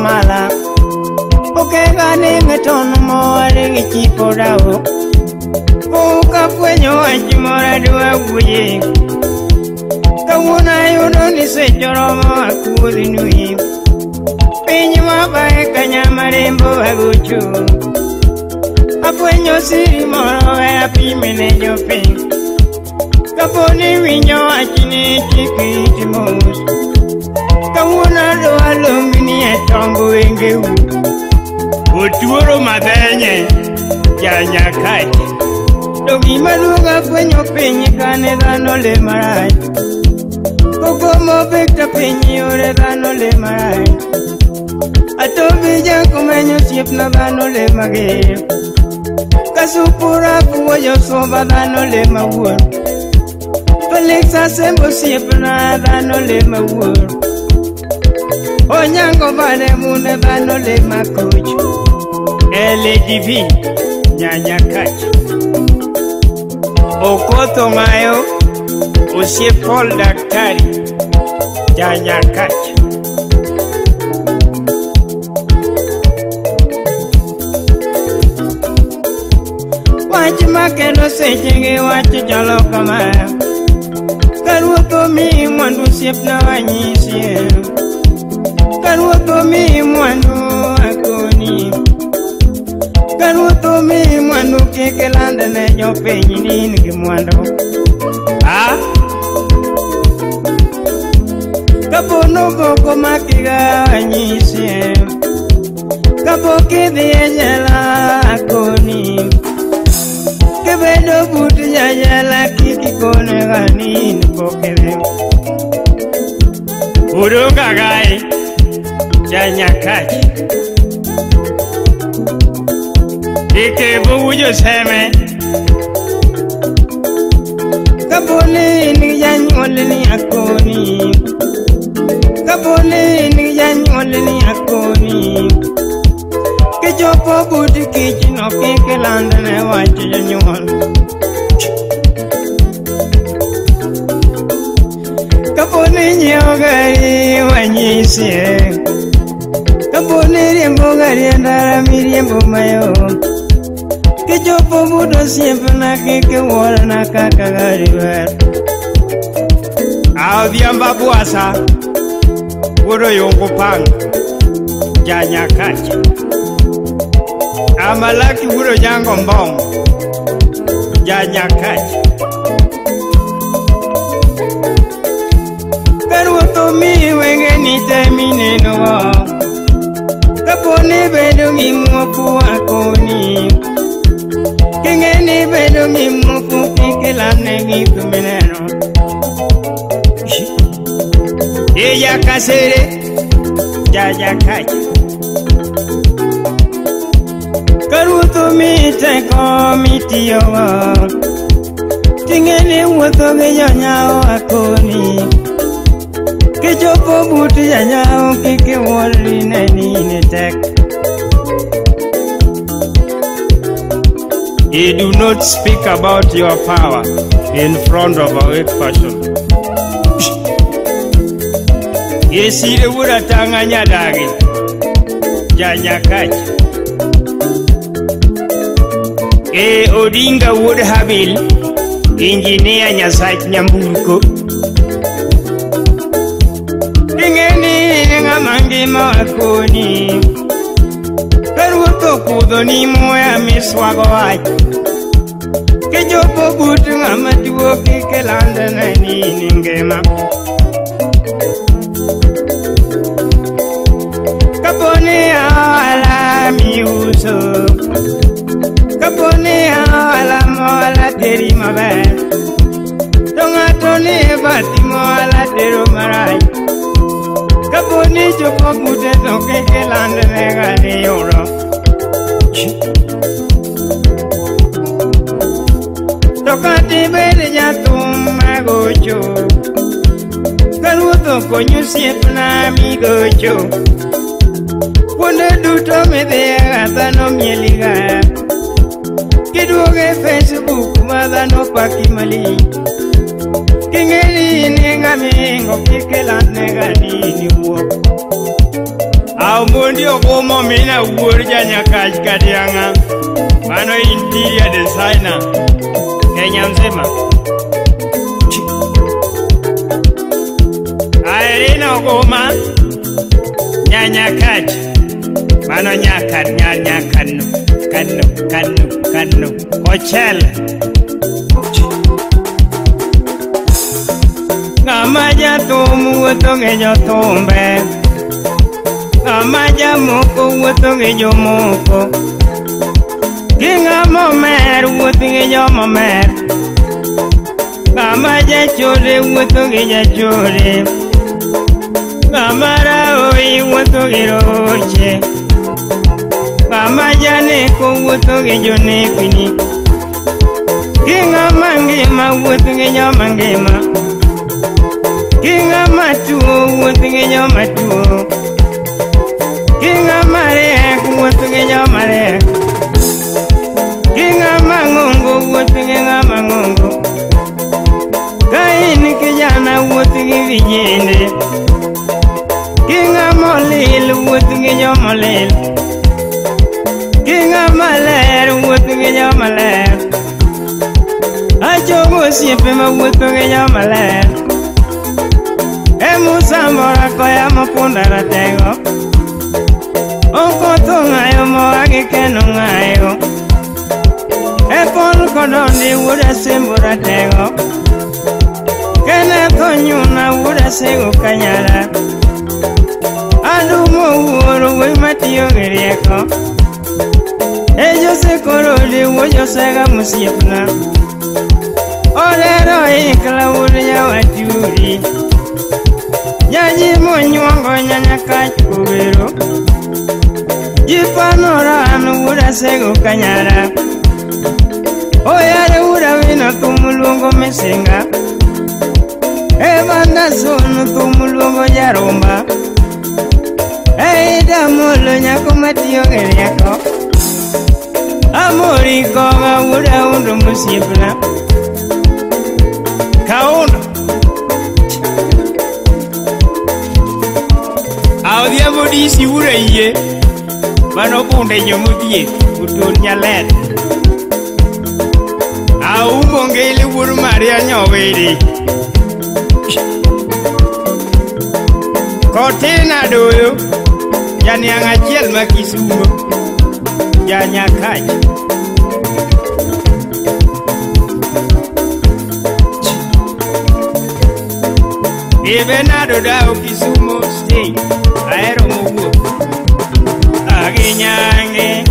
Mala, porque gané me tono more que chico rao. Poca pueño anchi mora dua buye. Kawuna yono ni se choromo akudi nui. Peño mabae kanya marembo aguchu. Apueño siri moro e api meneño ping. Kaponi winyo achini chiki timos. Kawuna do alumini etongo engeu. Uturo madenye Janya kati Dogi maluga kwenyo penye kane dano le marai. Koko mo bekta penye ore dano le marai. Ato bija kumenyo siep na dano le mage. Kasupura kuwa yo soba dano le mawur. Felixa sembo siep na dano le mawur. Onyango bane mune dano le makuchu. LDV Nyanya kati Okoto mayo Usie Paul daktari Nyanya kati Wachi makeno sejenge wachi jalo kamaya Karuoto mi mwandu siep na wanyisi Karuoto mi mwandu akoni Karuoto mi mwandu keke landa ne jo penyi nini ki mwandu. Ha? Kapono koko makiga wanyisi. Kapo kidi ejela akoni. Kebedo buti jajala kiki kone gani nipokele. Urunga gai Janya kati Ike bujo seme Kapone ni janyole ni akoni. Kapone ni janyole ni akoni. Kejopo budi kichino keke landane wachi janyole. Kapone nyogari wanyisi. Kapone riembo gari andara mi riembo mayo. Kejopo budo siempre na keke wala na kakagari ver. Audhiamba buasa Budo yungu pang Janya kati Amalaki budo jango mbong Janya kati Karuoto mi wenge ni temine no. Kapone bedo mi mwapu akoni. Kengeni bedo mi mwapu kikelane mi kumeneno. Eya kasere Janya kati Karuoto mi teko mitiyo. Kengeni wato gejonyao akoni. Kejopo buti janyao kike wali nene tek. You do not speak about your power in front of a weak person. Yesire wura tanganya dagi Janya kati Odinga would habil Engineer Nyasach Nyambuko Ingeni ngamangi makoni Karuoto kudo ni moya miswago waji. Kejopo buti ngamatuo kike landa na nini ngema. Kapone ala miuso. Kapone ala moala teri mabe. Tongatone bati moala tero marai. Kapone jopo buti toke ke landa nega ni yoro. Tokati bede jatum gocho Galuto konyo siepna mi gocho Wonde duto medhega dhano mieliga Kiduoge Facebook madhano paki mali Kingeli ni ngamingo kikelat negadini uok Au mundi okomo mina uurja nyakaj kadianga Mano interior designer Kenya mzima Aerina okoma Nyanyakaj Mano nyakad nyakanu Kanu Hochel Ngamaja tomu wetonge nyotombe Ngamaja moko wetonge nyomoko Kinga momer wetonge nyomomer Ngamaja chole wetonge nyachole Ngamara oi wetonge roche Ngamaja neko wetonge nyonepini Kinga mangema wetonge nyomangema Kinga matuo wetonge nyomatuo Kinga mare wetonge nyomare Kinga mangongo wetonge ngamangongo Kaini kijana wetonge vijende Kinga molil wetonge nyomolil Kinga maler wetonge nyomaler Achogo siepe ma wetonge nyomaler Musambora koya mapunda ratego Okoto ngayo moage keno ngayo Ekol kodondi wuda sembo ratego Kene konyuna wuda sego kanyara Adumo uoro wimatiyo girieko Ejo se koroli wojo sega musiepna Olero ikla wuda wachuri Yaji monyuango nyanyakaj kubero Jipanora anu wuda sego kanyara Oyare wuda wino tumulungo mesinga Ebanda sonu tumulungo jarumba Eida mulo nyako matiyo geriako Amori koga wuda undu musiepna Kaundo Audia bodi si ura iye Mano punde nyomudie Utun nyalet Au mongeli uru maria nyowedi Kotina doyo Yani angachiel makisumo Janyakaj Ibenado dao Kisumo State Aero mugu Aginyange